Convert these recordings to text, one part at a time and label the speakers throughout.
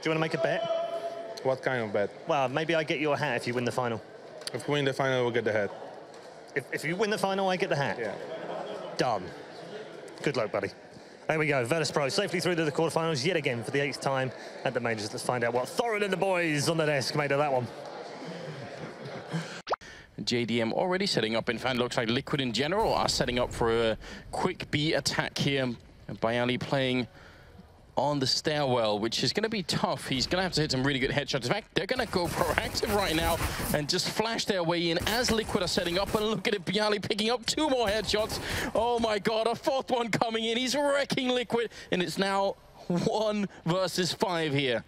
Speaker 1: Do you want to make a bet?
Speaker 2: What kind of bet?
Speaker 1: Well, maybe I get you a hat if you win the final.
Speaker 2: If we win the final, we'll get the hat.
Speaker 1: If you win the final, I get the hat?
Speaker 2: Yeah.
Speaker 1: Done. Good luck, buddy. There we go, virtus.pro safely through to the quarterfinals yet again for the 8th time at the majors. Let's find out what Thorin and the boys on the desk made of that one.
Speaker 3: JDM already setting up. In fact, looks like Liquid in general are setting up for a quick B attack here. Bialy playing on the stairwell, which is going to be tough. He's going to have to hit some really good headshots. In fact, they're going to go proactive right now and just flash their way in as Liquid are setting up. And look at it, Bialy picking up 2 more headshots. Oh my God, a 4th one coming in. He's wrecking Liquid, and it's now 1 versus 5 here.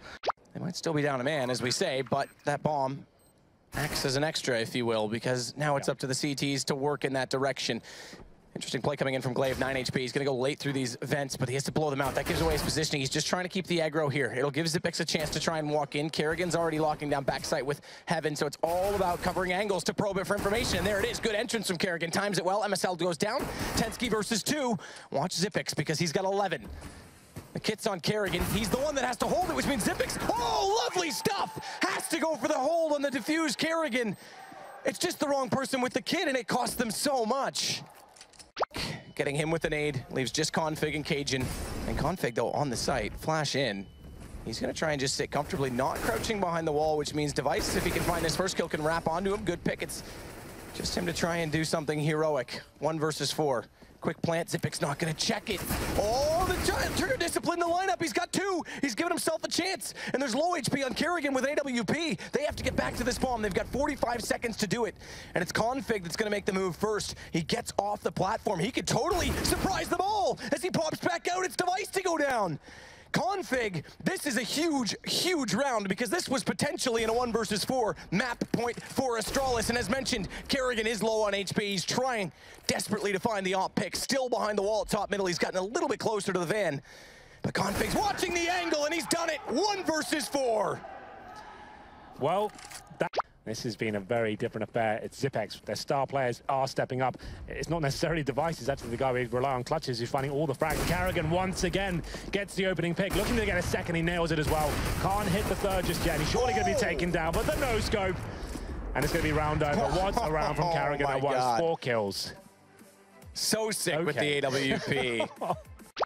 Speaker 4: They might still be down a man, as we say, but that bomb acts as an extra, if you will, because now it's up to the CTs to work in that direction. Interesting play coming in from Glaive, 9 HP. He's going to go late through these vents, but he has to blow them out. That gives away his positioning. He's just trying to keep the aggro here. It'll give Zipex a chance to try and walk in. Kerrigan's already locking down backside with Heaven, so it's all about covering angles to probe it for information. And there it is. Good entrance from Kerrigan. Times it well. MSL goes down. Tensky versus 2. Watch Zipex because he's got 11. The kit's on Kerrigan. He's the one that has to hold it, which means Zipex, oh, lovely stuff! Has to go for the hold on the defuse Kerrigan. It's just the wrong person with the kit, and it costs them so much. Getting him with an aid, leaves just Config and Cajun. And Config, though, on the site, flash in. He's going to try and just sit comfortably, not crouching behind the wall, which means Device, if he can find his first kill, can wrap onto him. Good pick. It's just him to try and do something heroic. 1 versus 4. Quick plant, Zipic's not going to check it. Oh, the trigger discipline, the lineup, he's got 2. He's given himself a chance. And there's low HP on Kerrigan with AWP. They have to get back to this bomb. They've got 45 seconds to do it. And it's Config that's going to make the move first. He gets off the platform. He could totally surprise them all. As he pops back out, it's Device to go down. Config, this is a huge, huge round because this was potentially in a 1 versus 4 map point for Astralis. And as mentioned, Kerrigan is low on HP. He's trying desperately to find the op pick. Still behind the wall at top middle. He's gotten a little bit closer to the van. But Config's watching the angle and he's done it. 1 versus 4.
Speaker 5: Well, this has been a very different affair. It's Zipex. Their star players are stepping up. It's not necessarily Device. It's actually the guy we rely on clutches who's finding all the frags. Kerrigan once again gets the opening pick. Looking to get a second. He nails it as well. Can't hit the 3rd just yet. He's surely going to be taken down, but the no-scope. And it's going to be round over. What a round from Kerrigan. That was 4 kills.
Speaker 4: So sick with the AWP.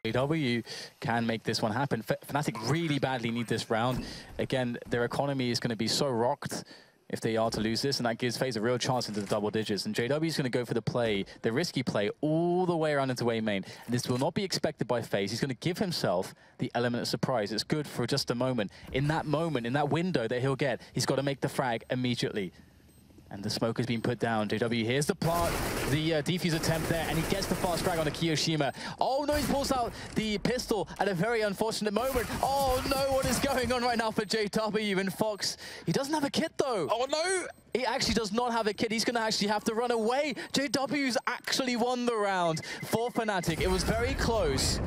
Speaker 6: JW can make this one happen. Fnatic really badly need this round. Again, their economy is going to be so rocked if they are to lose this, and that gives FaZe a real chance into the double digits. And JW is going to go for the play, the risky play, all the way around into A main. And this will not be expected by FaZe. He's going to give himself the element of surprise. It's good for just a moment. In that moment, in that window that he'll get, he's got to make the frag immediately. And the smoke has been put down. JW here's the plant, the defuse attempt there, and he gets the fast frag on the Kiyoshima. Oh no, he pulls out the pistol at a very unfortunate moment. Oh no, what is going on right now for JW and Fox? He doesn't have a kit though. Oh no! He actually does not have a kit. He's going to actually have to run away. JW's actually won the round for Fnatic. It was very close.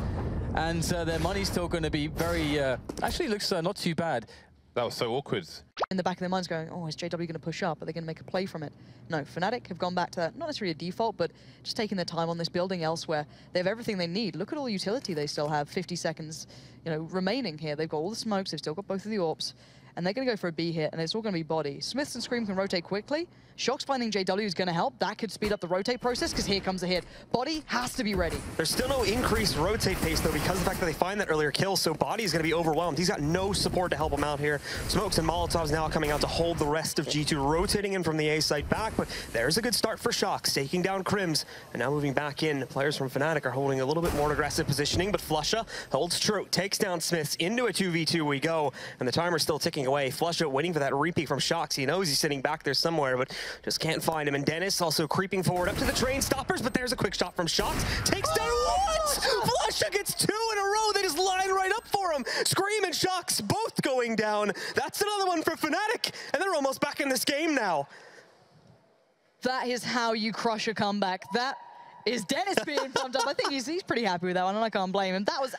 Speaker 6: And their money's still going to be very... actually looks not too bad.
Speaker 2: That was so awkward.
Speaker 7: In the back of their minds going, oh, is JW going to push up? Are they going to make a play from it? No, Fnatic have gone back to that, not necessarily a default, but just taking their time on this building elsewhere. They have everything they need. Look at all the utility they still have. 50 seconds, remaining here. They've got all the smokes. They've still got both of the AWPs. And they're going to go for a B hit, and it's all going to be body. Smiths and Scream can rotate quickly. Shock's finding JW is going to help. That could speed up the rotate process, because here comes a hit. Body has to be ready.
Speaker 8: There's still no increased rotate pace, though, because of the fact that they find that earlier kill, so Body is going to be overwhelmed. He's got no support to help him out here. Smokes and Molotovs now coming out to hold the rest of G2, rotating in from the A site back, but there's a good start for Shock, taking down Crims, and now moving back in. Players from Fnatic are holding a little bit more aggressive positioning, but Flusha holds true, takes down Smiths. Into a 2v2 we go, and the timer's still ticking away. Flusha waiting for that repeat from Shocks. He knows he's sitting back there somewhere, but just can't find him. And Dennis also creeping forward up to the train stoppers, but there's a quick shot from Shocks. Takes down what? Flusha gets 2 in a row. They just line right up for him. Scream and Shocks both going down. That's another one for Fnatic, and they're almost back in this game now.
Speaker 7: That is how you crush a comeback. That is Dennis being pumped up. I think he's pretty happy with that one, and I can't blame him. That was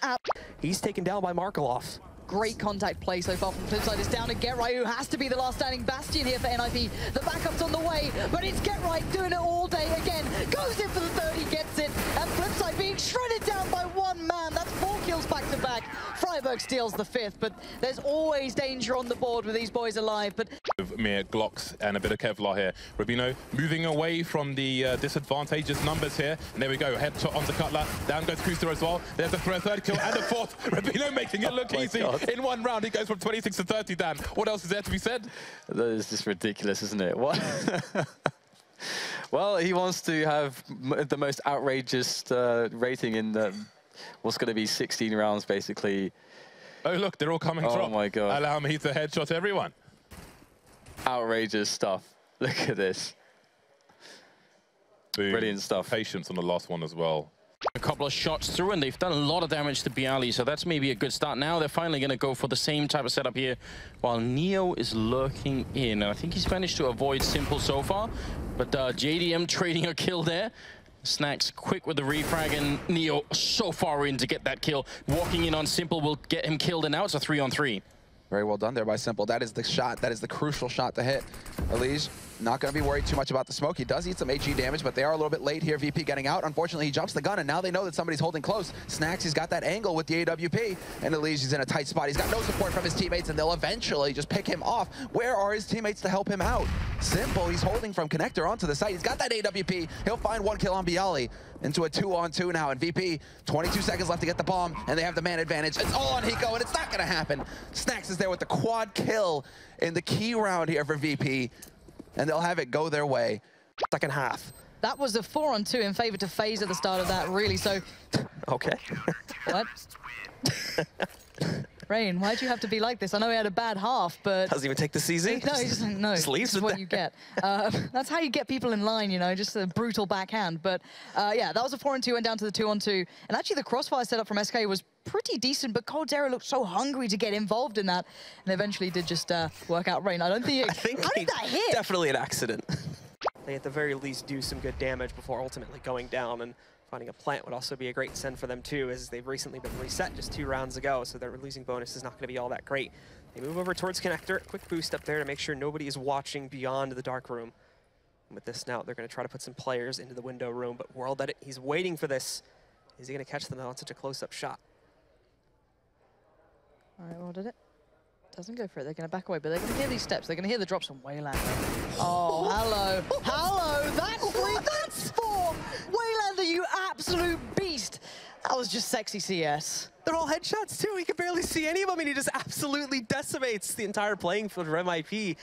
Speaker 8: He's taken down by Markelov.
Speaker 7: Great contact play so far from Flipside. It's down to GetRight, who has to be the last standing bastion here for NIP. The backup's on the way, but it's GetRight doing it all day again. Goes in for the 30, gets it, and Flipside being shredded down by 1 man. That's 4 kills back to back Freiburg steals the 5th, but there's always danger on the board with these boys alive. But
Speaker 2: Mere Glocks and a bit of Kevlar here. Rubino moving away from the disadvantageous numbers here. And there we go, headshot onto Cutler. Down goes Kuster as well. There's the third kill and the 4th. Rubino making it look easy. God. In one round, he goes from 26 to 30, Dan. What else is there to be said?
Speaker 6: That is just ridiculous, isn't it? What? Well, he wants to have the most outrageous rating in what's going to be 16 rounds, basically.
Speaker 2: Oh, look, they're all coming from.
Speaker 6: Oh, my God.
Speaker 2: Allow me to headshot everyone.
Speaker 6: Outrageous stuff. Look at this.
Speaker 2: Boom.
Speaker 6: Brilliant stuff.
Speaker 2: Patience on the last one as well.
Speaker 3: A couple of shots through, and they've done a lot of damage to Bialy, so that's maybe a good start. Now they're finally going to go for the same type of setup here, while Neo is lurking in. And I think he's managed to avoid Simple so far, but JDM trading a kill there. Snacks quick with the refrag, and Neo so far in to get that kill. Walking in on Simple will get him killed, and now it's a 3-on-3.
Speaker 9: Very well done there by Simple. That is the shot. That is the crucial shot to hit. Elige not going to be worried too much about the smoke. He does eat some HE damage, but they are a little bit late here. VP getting out. Unfortunately, he jumps the gun, and now they know that somebody's holding close. Snacks, he's got that angle with the AWP, and Elige is in a tight spot. He's got no support from his teammates, and they'll eventually just pick him off. Where are his teammates to help him out? Simple, he's holding from connector onto the site. He's got that AWP. He'll find 1 kill on Bialy. Into a 2-on-2 now, and VP, 22 seconds left to get the bomb, and they have the man advantage. It's all on Hiko, and it's not going to happen. Snacks is there with the quad kill in the key round here for VP, and they'll have it go their way.
Speaker 8: Second half.
Speaker 7: that was a 4-on-2 in favor to FaZe at the start of that, really. So,
Speaker 8: okay.
Speaker 7: What? Rain, why'd you have to be like this? I know he had a bad half, but...
Speaker 8: Doesn't even take the CZ?
Speaker 7: No, he doesn't. No,
Speaker 8: just leaves
Speaker 7: this is what you get. That's how you get people in line, you know, just a brutal backhand. But yeah, that was a 4-on-2, went down to the 2-on-2. And actually the crossfire setup from SK was pretty decent, but Coldzera looked so hungry to get involved in that. And eventually did just work out. Rain, I don't think... How did that hit?
Speaker 8: Definitely an accident. They at the very least do some good damage before ultimately going down, and finding a plant would also be a great send for them too, as they've recently been reset just 2 rounds ago, so their losing bonus is not going to be all that great. They move over towards connector, quick boost up there to make sure nobody is watching beyond the dark room. And with this now, they're going to try to put some players into the window room, but World Edit, he's waiting for this. Is he going to catch them on such a close-up shot?
Speaker 7: All right, World Edit doesn't go for it. They're going to back away, but they're going to hear these steps. They're going to hear the drops from Waylander. Oh, hello. Hello. That's 3. That's 4. Waylander, you absolute beast. That was just sexy CS.
Speaker 8: They're all headshots too. He can barely see any of them, and he just absolutely decimates the entire playing field for MIP.